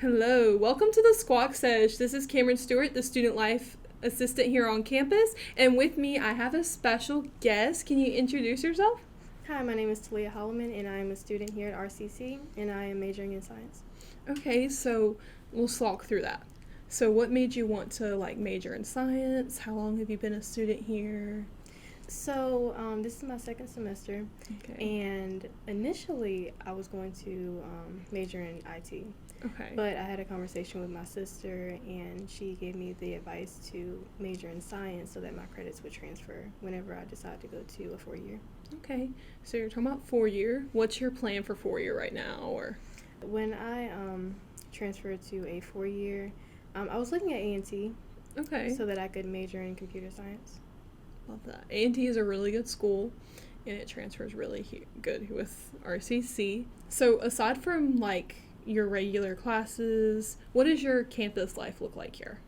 Hello, welcome to the Squawk Sesh. This is Cameron Stewart, the student life assistant here on campus, and with me I have a special guest. Can you introduce yourself? Hi, my name is Ta'liya Hollimon, and I am a student here at RCC, and I am majoring in science. Okay, so we'll slog through that. So what made you want to major in science? How long have you been a student here? This is my second semester, Okay. and initially I was going to major in IT, Okay. but I had a conversation with my sister, and she gave me the advice to major in science so that my credits would transfer whenever I decide to go to a 4-year. Okay. So you're talking about 4-year. What's your plan for 4-year right now? Or When I transferred to a 4-year, I was looking at A&T okay. so that I could major in computer science. Love that. A&T is a really good school, and it transfers really good with RCC. So aside from your regular classes, what does your campus life look like here?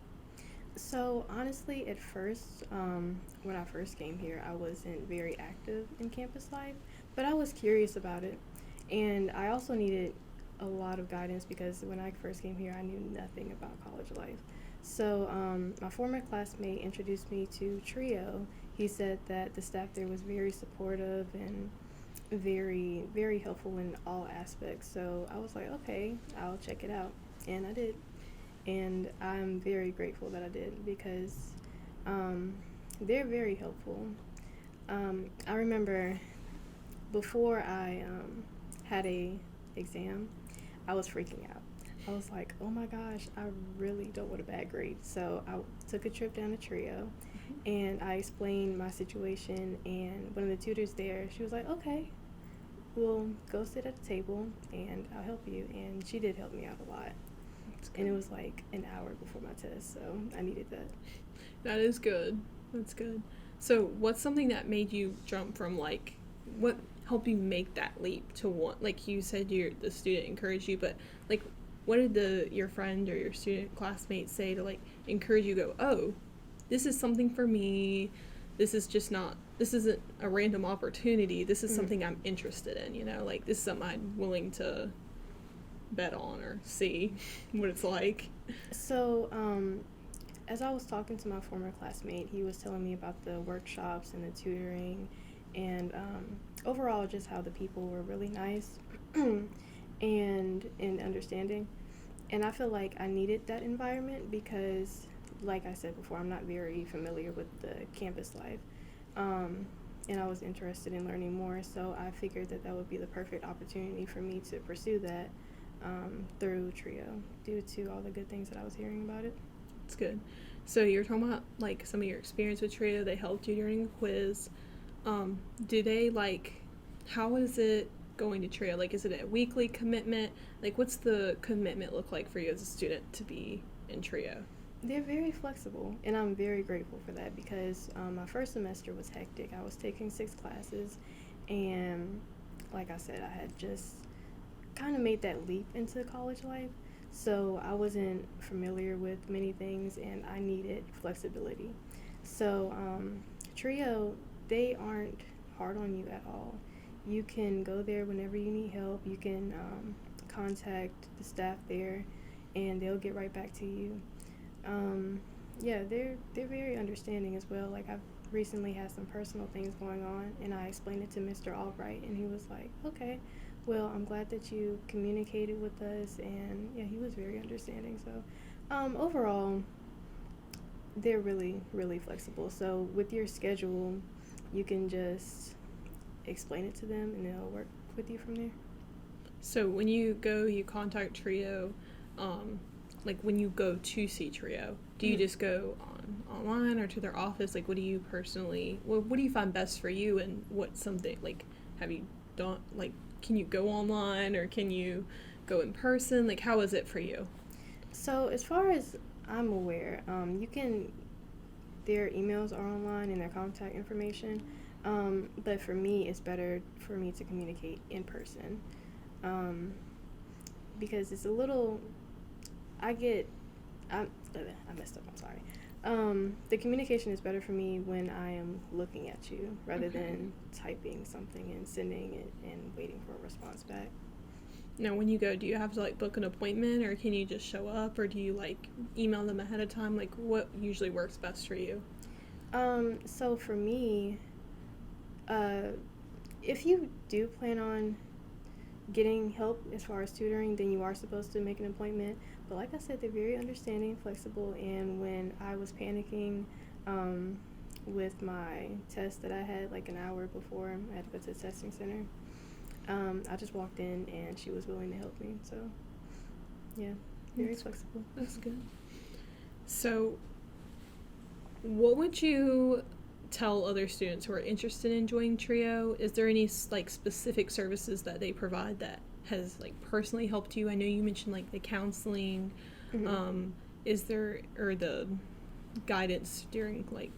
So honestly, at first, when I first came here, I wasn't very active in campus life, but I was curious about it, and I also needed a lot of guidance because when I first came here, I knew nothing about college life. So my former classmate introduced me to Trio. He said that the staff there was very supportive and very, very helpful in all aspects. So I was like, okay, I'll check it out, and I did. And I'm very grateful that I did because they're very helpful. I remember before I had a exam, I was freaking out. I was like, oh my gosh, I really don't want a bad grade. So I took a trip down to Trio, and I explained my situation, and one of the tutors there, she was like, okay, we'll go sit at the table and I'll help you. And she did help me out a lot. And it was like an hour before my test, so I needed that. That is good. That's good. So what's something that made you jump from what helped you make that leap to want, like you said the student encouraged you, but what did your friend or your student classmates say to encourage you go, oh, this is something for me. This isn't a random opportunity. This is something I'm interested in, this is something I'm willing to bet on or see what it's like. So, as I was talking to my former classmate, he was telling me about the workshops and the tutoring, and overall just how the people were really nice and understanding. And I feel like I needed that environment because, like I said before, I'm not very familiar with the campus life. And I was interested in learning more, so I figured that would be the perfect opportunity for me to pursue that through Trio due to all the good things that I was hearing about it. It's good. So you're talking about some of your experience with Trio. They helped you during the quiz. Do they how is it going to Trio? Is it a weekly commitment? What's the commitment look like for you as a student to be in Trio? They're very flexible, and I'm very grateful for that because my first semester was hectic. I was taking 6 classes, and like I said, I had just kind of made that leap into college life, so I wasn't familiar with many things, and I needed flexibility. So Trio, they aren't hard on you at all. You can go there whenever you need help. You can contact the staff there, and they'll get right back to you. Yeah, they're very understanding as well. I've recently had some personal things going on, and I explained it to Mr. Albright, and he was like, okay, well, I'm glad that you communicated with us, and yeah, he was very understanding. So overall, they're really, really flexible. So with your schedule, you can just explain it to them, and they'll work with you from there. So when you go, you contact Trio, when you go to see Trio, do you just go online or to their office? What do you personally, what do you find best for you, and what's something, have you done, can you go online or can you go in person? How is it for you? So as far as I'm aware, their emails are online and their contact information, but for me, it's better for me to communicate in person, because it's a little, I messed up, I'm sorry. The communication is better for me when I am looking at you rather than typing something and sending it and waiting for a response back. Now, when you go, do you have to, like, book an appointment, or can you just show up, or do you, like, email them ahead of time? Like, what usually works best for you? So for me, uh, if you do plan on getting help as far as tutoring, then you are supposed to make an appointment. But like I said, they're very understanding, flexible, and when I was panicking with my test that I had like an hour before I had to go to the testing center, I just walked in and she was willing to help me. So, yeah, very flexible. That's good. So, what would you tell other students who are interested in joining Trio? Is there any, like, specific services that they provide that has, like, personally helped you? I know you mentioned, like, the counseling. Mm-hmm. Is there, or the guidance during, like,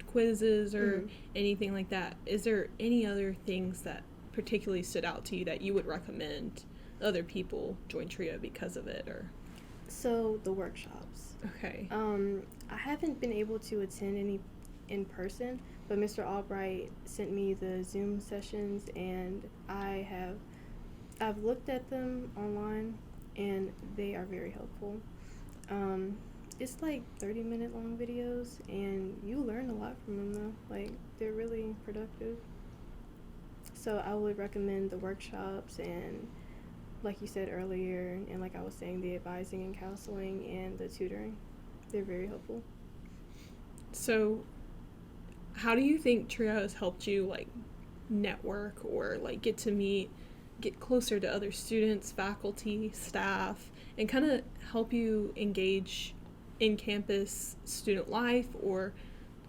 quizzes or anything like that? Is there any other things that particularly stood out to you that you would recommend other people join Trio because of it? Or So the workshops. okay. I haven't been able to attend any in person, but Mr. Albright sent me the Zoom sessions, and I've looked at them online, and they are very helpful. It's like 30-minute long videos, and you learn a lot from them though. Like, they're really productive. So I would recommend the workshops, and like you said earlier, and like I was saying, the advising and counseling and the tutoring. They're very helpful. So, how do you think Trio has helped you, like, network or, like, get closer to other students, faculty, staff, and kind of help you engage in campus student life, or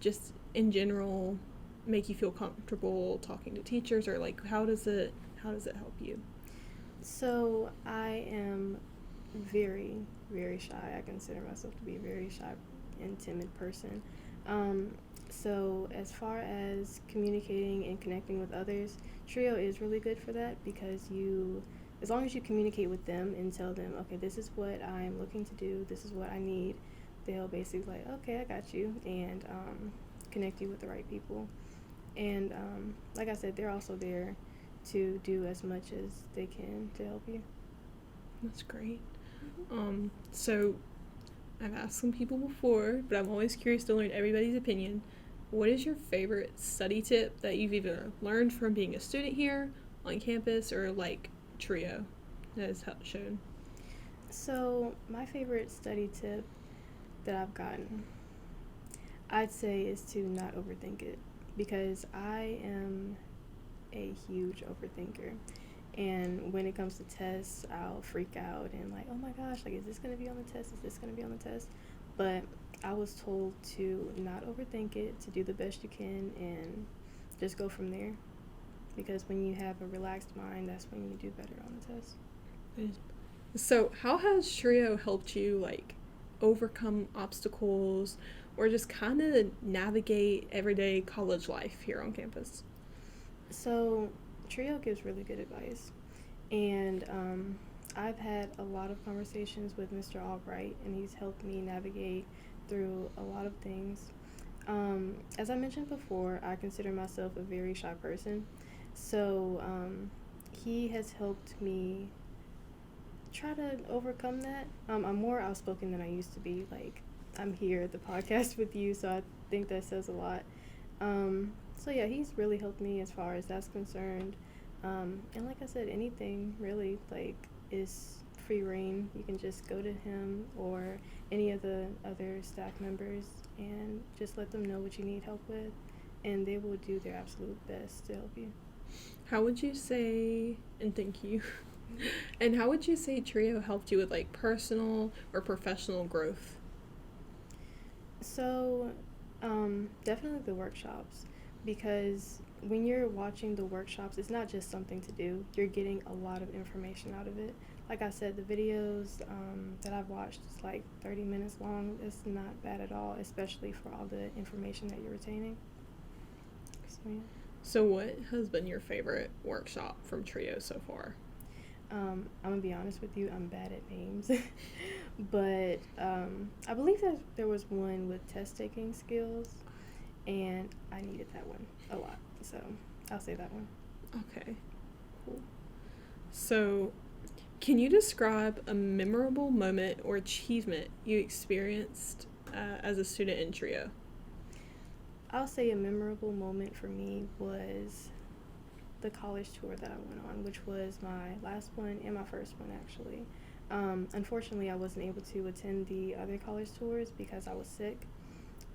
just in general make you feel comfortable talking to teachers? Or, like, how does it help you? So I am very, very shy. I consider myself to be a very shy and timid person. So as far as communicating and connecting with others, Trio is really good for that, because as long as you communicate with them and tell them, okay, this is what I'm looking to do, this is what I need, they'll basically like, okay, I got you, and connect you with the right people. And like I said, they're also there to do as much as they can to help you. That's great. So I've asked some people before, but I'm always curious to learn everybody's opinion. What is your favorite study tip that you've either learned from being a student here on campus, or, like, Trio that has shown? So my favorite study tip that I've gotten, I'd say, is to not overthink it, because I am a huge overthinker. And when it comes to tests, I'll freak out and, like, oh my gosh, like, is this going to be on the test? Is this going to be on the test? But I was told to not overthink it, to do the best you can, and just go from there. Because when you have a relaxed mind, that's when you do better on the test. So how has Trio helped you, like, overcome obstacles or just kind of navigate everyday college life here on campus? So Trio gives really good advice, and I've had a lot of conversations with Mr. Albright, and he's helped me navigate through a lot of things. As I mentioned before, I consider myself a very shy person, so he has helped me try to overcome that. I'm more outspoken than I used to be. Like, I'm here at the podcast with you, so I think that says a lot. So yeah, he's really helped me as far as that's concerned. And like I said, anything really, like, is free reign. You can just go to him or any of the other staff members and just let them know what you need help with, and they will do their absolute best to help you. How would you say, and thank you, and how would you say Trio helped you with, like, personal or professional growth? So, definitely the workshops, because when you're watching the workshops, it's not just something to do. You're getting a lot of information out of it. Like I said, the videos that I've watched is like 30 minutes long. It's not bad at all, especially for all the information that you're retaining. So, yeah. So what has been your favorite workshop from Trio so far? I'm gonna be honest with you, I'm bad at names, but I believe that there was one with test taking skills, and I needed that one a lot, so I'll say that one. Okay, cool. So Can you describe a memorable moment or achievement you experienced as a student in Trio? I'll say a memorable moment for me was the college tour that I went on, which was my last one and my first one actually. Unfortunately, I wasn't able to attend the other college tours because I was sick.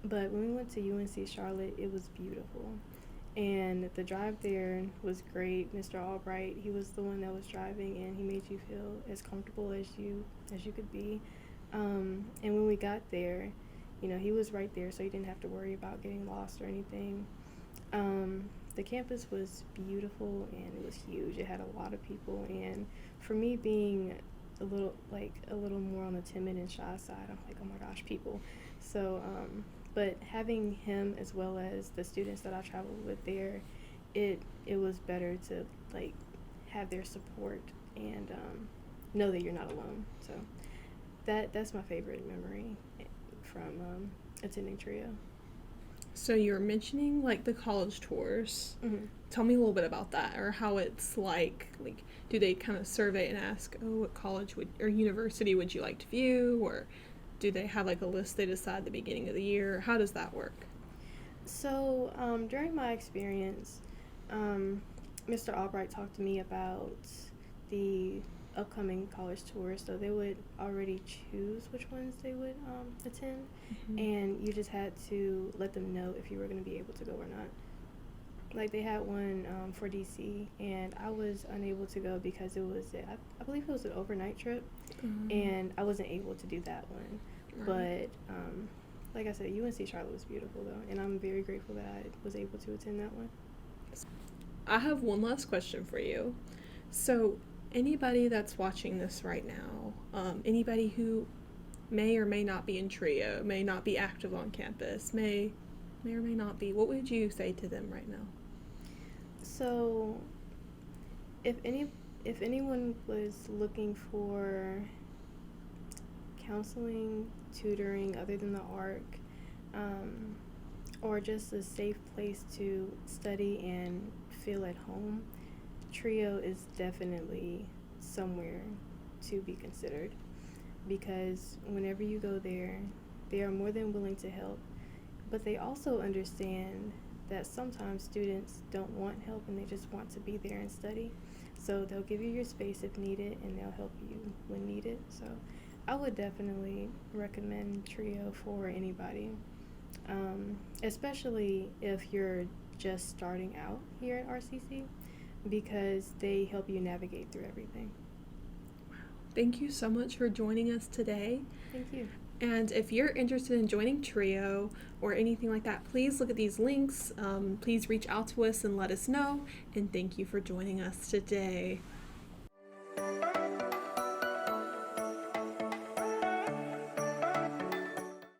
But when we went to UNC Charlotte, it was beautiful. And the drive there was great. Mr. Albright, he was the one that was driving, and he made you feel as comfortable as you could be. And when we got there, he was right there, so you didn't have to worry about getting lost or anything. The campus was beautiful and it was huge. It had a lot of people, and for me being a little more on the timid and shy side, I'm like, oh my gosh, people. So, but having him as well as the students that I traveled with there, it was better to like have their support and know that you're not alone. So that's my favorite memory from attending Trio. So you were mentioning like the college tours. Mm-hmm. Tell me a little bit about that, or how it's like. Like, do they kind of survey and ask, oh, what college or university would you like to view, or do they have like a list they decide at the beginning of the year? How does that work? So during my experience, Mr. Albright talked to me about the upcoming college tours, so they would already choose which ones they would attend, and you just had to let them know if you were going to be able to go or not. Like, they had one for DC, and I was unable to go because it was, I believe it was an overnight trip, and I wasn't able to do that one. Right. But like I said, UNC Charlotte was beautiful, though, and I'm very grateful that I was able to attend that one. I have one last question for you. So, anybody that's watching this right now, anybody who may or may not be in Trio, may not be active on campus, may or may not be, what would you say to them right now? So, if anyone was looking for counseling, tutoring other than the ARC, or just a safe place to study and feel at home, Trio is definitely somewhere to be considered, because whenever you go there, they are more than willing to help, but they also understand that sometimes students don't want help and they just want to be there and study. So they'll give you your space if needed, and they'll help you when needed. So I would definitely recommend Trio for anybody, especially if you're just starting out here at RCC, because they help you navigate through everything. Wow. Thank you so much for joining us today. Thank you. And if you're interested in joining Trio or anything like that, please look at these links. Please reach out to us and let us know. And thank you for joining us today.